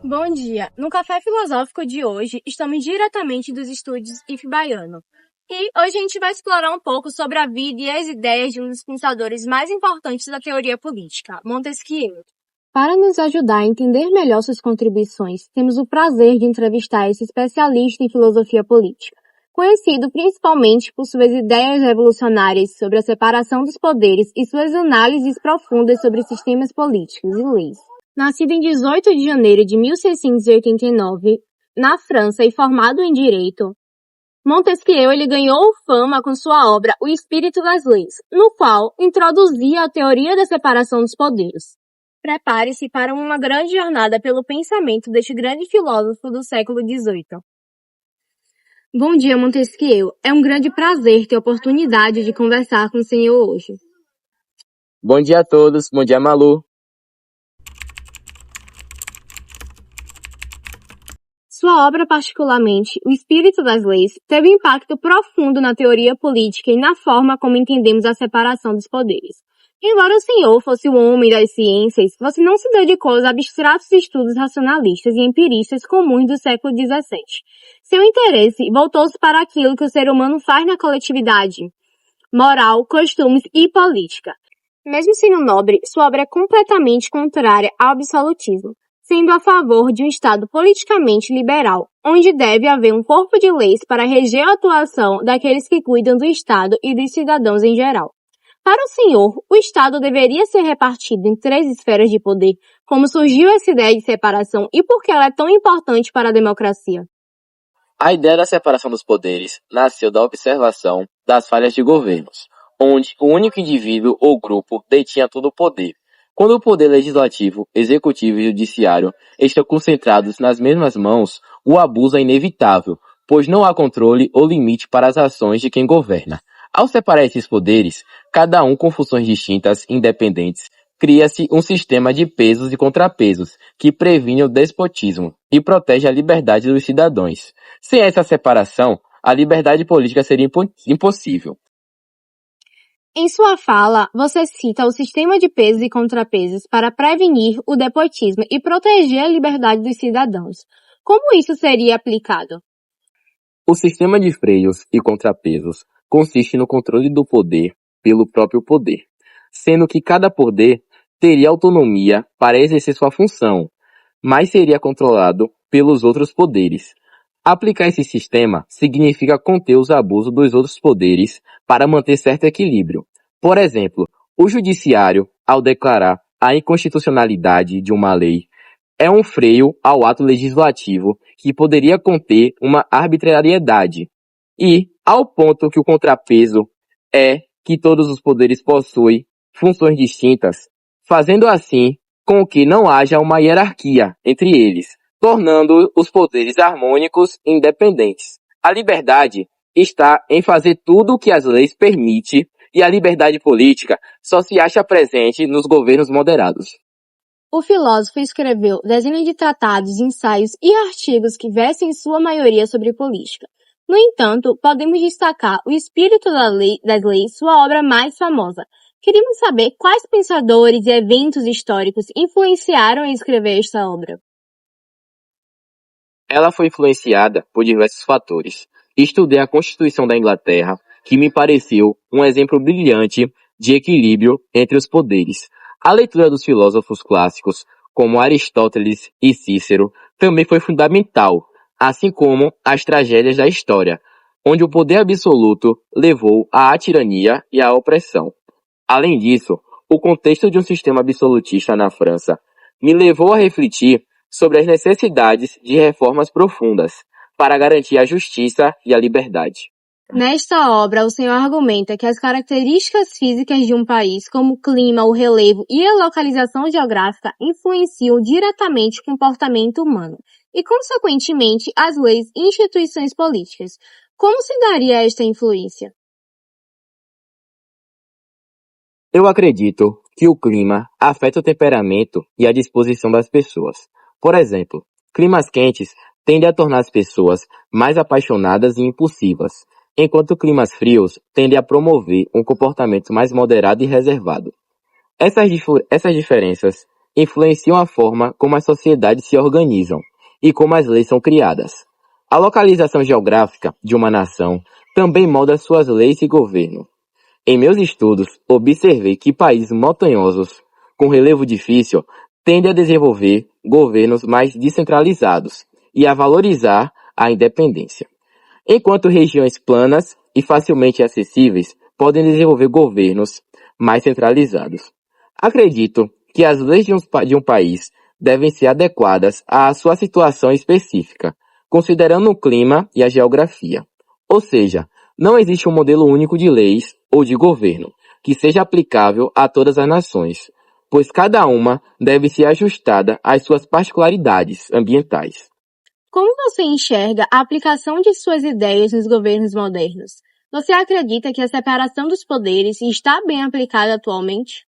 Bom dia! No Café Filosófico de hoje, estamos diretamente dos estúdios IF Baiano. E hoje a gente vai explorar um pouco sobre a vida e as ideias de um dos pensadores mais importantes da teoria política, Montesquieu. Para nos ajudar a entender melhor suas contribuições, temos o prazer de entrevistar esse especialista em filosofia política, conhecido principalmente por suas ideias revolucionárias sobre a separação dos poderes e suas análises profundas sobre sistemas políticos e leis. Nascido em 18 de janeiro de 1689, na França e formado em Direito, Montesquieu ganhou fama com sua obra O Espírito das Leis, no qual introduzia a teoria da separação dos poderes. Prepare-se para uma grande jornada pelo pensamento deste grande filósofo do século XVIII. Bom dia, Montesquieu. É um grande prazer ter a oportunidade de conversar com o senhor hoje. Bom dia a todos. Bom dia, Malu. Sua obra, particularmente, O Espírito das Leis, teve um impacto profundo na teoria política e na forma como entendemos a separação dos poderes. Embora o senhor fosse o homem das ciências, você não se dedicou aos abstratos estudos racionalistas e empiristas comuns do século XVII. Seu interesse voltou-se para aquilo que o ser humano faz na coletividade: moral, costumes e política. Mesmo sendo nobre, sua obra é completamente contrária ao absolutismo, sendo a favor de um Estado politicamente liberal, onde deve haver um corpo de leis para reger a atuação daqueles que cuidam do Estado e dos cidadãos em geral. Para o senhor, o Estado deveria ser repartido em 3 esferas de poder. Como surgiu essa ideia de separação e por que ela é tão importante para a democracia? A ideia da separação dos poderes nasceu da observação das falhas de governos, onde o único indivíduo ou grupo detinha todo o poder. Quando o poder legislativo, executivo e judiciário estão concentrados nas mesmas mãos, o abuso é inevitável, pois não há controle ou limite para as ações de quem governa. Ao separar esses poderes, cada um com funções distintas e independentes, cria-se um sistema de pesos e contrapesos que previne o despotismo e protege a liberdade dos cidadãos. Sem essa separação, a liberdade política seria impossível. Em sua fala, você cita o sistema de pesos e contrapesos para prevenir o despotismo e proteger a liberdade dos cidadãos. Como isso seria aplicado? O sistema de freios e contrapesos consiste no controle do poder pelo próprio poder, sendo que cada poder teria autonomia para exercer sua função, mas seria controlado pelos outros poderes. Aplicar esse sistema significa conter os abusos dos outros poderes para manter certo equilíbrio. Por exemplo, o judiciário, ao declarar a inconstitucionalidade de uma lei, é um freio ao ato legislativo que poderia conter uma arbitrariedade. E, ao ponto que o contrapeso é que todos os poderes possuem funções distintas, fazendo assim com que não haja uma hierarquia entre eles, tornando os poderes harmônicos e independentes. A liberdade está em fazer tudo o que as leis permitem, e a liberdade política só se acha presente nos governos moderados. O filósofo escreveu dezenas de tratados, ensaios e artigos que versam em sua maioria sobre política. No entanto, podemos destacar O Espírito das Leis, sua obra mais famosa. Queríamos saber quais pensadores e eventos históricos influenciaram a escrever esta obra. Ela foi influenciada por diversos fatores. Estudei a Constituição da Inglaterra, que me pareceu um exemplo brilhante de equilíbrio entre os poderes. A leitura dos filósofos clássicos, como Aristóteles e Cícero, também foi fundamental, assim como as tragédias da história, onde o poder absoluto levou à tirania e à opressão. Além disso, o contexto de um sistema absolutista na França me levou a refletir sobre as necessidades de reformas profundas para garantir a justiça e a liberdade. Nesta obra, o senhor argumenta que as características físicas de um país, como o clima, o relevo e a localização geográfica, influenciam diretamente o comportamento humano e, consequentemente, as leis e instituições políticas. Como se daria esta influência? Eu acredito que o clima afeta o temperamento e a disposição das pessoas. Por exemplo, climas quentes tendem a tornar as pessoas mais apaixonadas e impulsivas, enquanto climas frios tendem a promover um comportamento mais moderado e reservado. Essas diferenças influenciam a forma como as sociedades se organizam e como as leis são criadas. A localização geográfica de uma nação também molda suas leis e governo. Em meus estudos, observei que países montanhosos, com relevo difícil, tendem a desenvolver governos mais descentralizados e a valorizar a independência, enquanto regiões planas e facilmente acessíveis podem desenvolver governos mais centralizados. Acredito que as leis de um país devem ser adequadas à sua situação específica, considerando o clima e a geografia. Ou seja, não existe um modelo único de leis ou de governo que seja aplicável a todas as nações, pois cada uma deve ser ajustada às suas particularidades ambientais. Como você enxerga a aplicação de suas ideias nos governos modernos? Você acredita que a separação dos poderes está bem aplicada atualmente?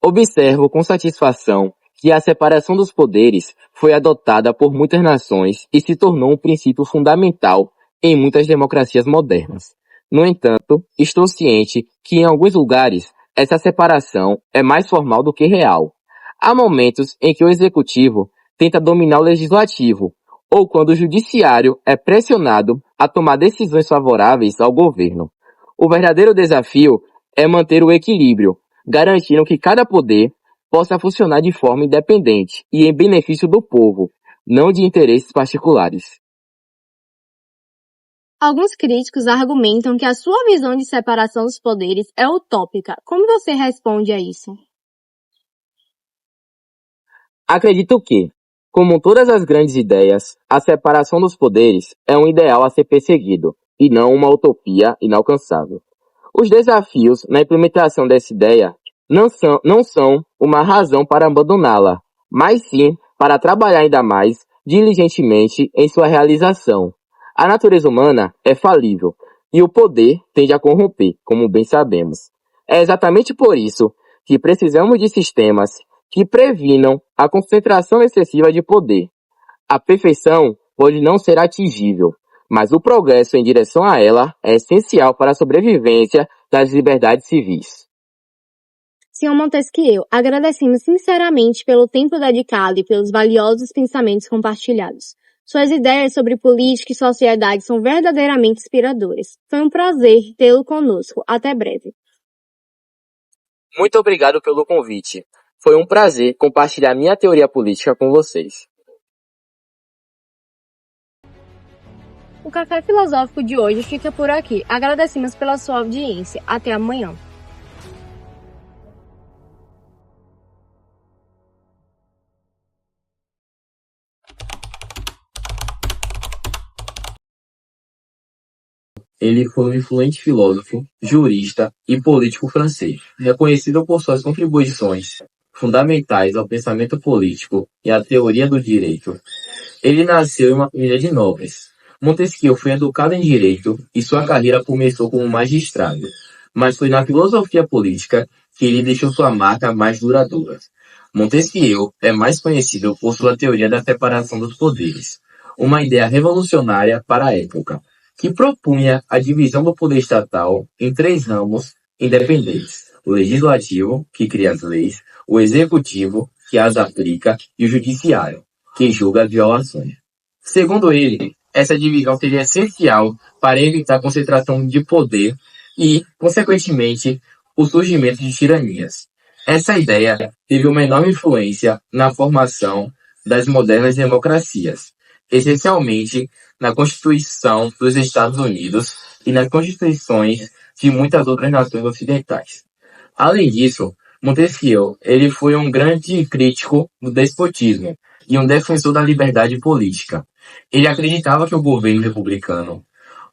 Observo com satisfação que a separação dos poderes foi adotada por muitas nações e se tornou um princípio fundamental em muitas democracias modernas. No entanto, estou ciente que em alguns lugares essa separação é mais formal do que real. Há momentos em que o executivo tenta dominar o legislativo, ou quando o judiciário é pressionado a tomar decisões favoráveis ao governo. O verdadeiro desafio é manter o equilíbrio, garantindo que cada poder possa funcionar de forma independente e em benefício do povo, não de interesses particulares. Alguns críticos argumentam que a sua visão de separação dos poderes é utópica. Como você responde a isso? Acredito que, como todas as grandes ideias, a separação dos poderes é um ideal a ser perseguido, e não uma utopia inalcançável. Os desafios na implementação dessa ideia não são uma razão para abandoná-la, mas sim para trabalhar ainda mais diligentemente em sua realização. A natureza humana é falível, e o poder tende a corromper, como bem sabemos. É exatamente por isso que precisamos de sistemas que previnam a concentração excessiva de poder. A perfeição pode não ser atingível, mas o progresso em direção a ela é essencial para a sobrevivência das liberdades civis. Senhor Montesquieu, agradecemos sinceramente pelo tempo dedicado e pelos valiosos pensamentos compartilhados. Suas ideias sobre política e sociedade são verdadeiramente inspiradoras. Foi um prazer tê-lo conosco. Até breve. Muito obrigado pelo convite. Foi um prazer compartilhar minha teoria política com vocês. O Café Filosófico de hoje fica por aqui. Agradecemos pela sua audiência. Até amanhã. Ele foi um influente filósofo, jurista e político francês, reconhecido por suas contribuições fundamentais ao pensamento político e à teoria do direito. Ele nasceu em uma família de nobres. Montesquieu foi educado em direito e sua carreira começou como magistrado, mas foi na filosofia política que ele deixou sua marca mais duradoura. Montesquieu é mais conhecido por sua teoria da separação dos poderes, uma ideia revolucionária para a época, que propunha a divisão do poder estatal em 3 ramos independentes: o legislativo, que cria as leis, o executivo, que as aplica, e o judiciário, que julga as violações. Segundo ele, essa divisão seria essencial para evitar a concentração de poder e, consequentemente, o surgimento de tiranias. Essa ideia teve uma enorme influência na formação das modernas democracias, essencialmente na Constituição dos Estados Unidos e nas constituições de muitas outras nações ocidentais. Além disso, Montesquieu ele foi um grande crítico do despotismo e um defensor da liberdade política. Ele acreditava que o governo republicano,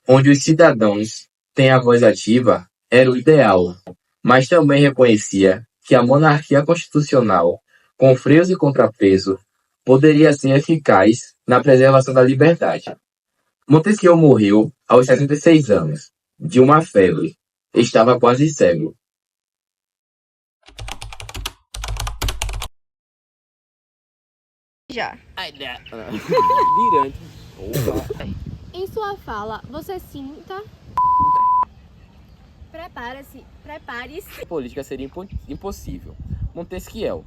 onde os cidadãos têm a voz ativa, era o ideal, mas também reconhecia que a monarquia constitucional, com freios e contrapeso, poderia ser eficaz na preservação da liberdade. Montesquieu morreu aos 76 anos, de uma febre. Estava quase cego. Já. Virante. Em sua fala, você sinta... Prepare-se. Política seria impossível. Montesquiel.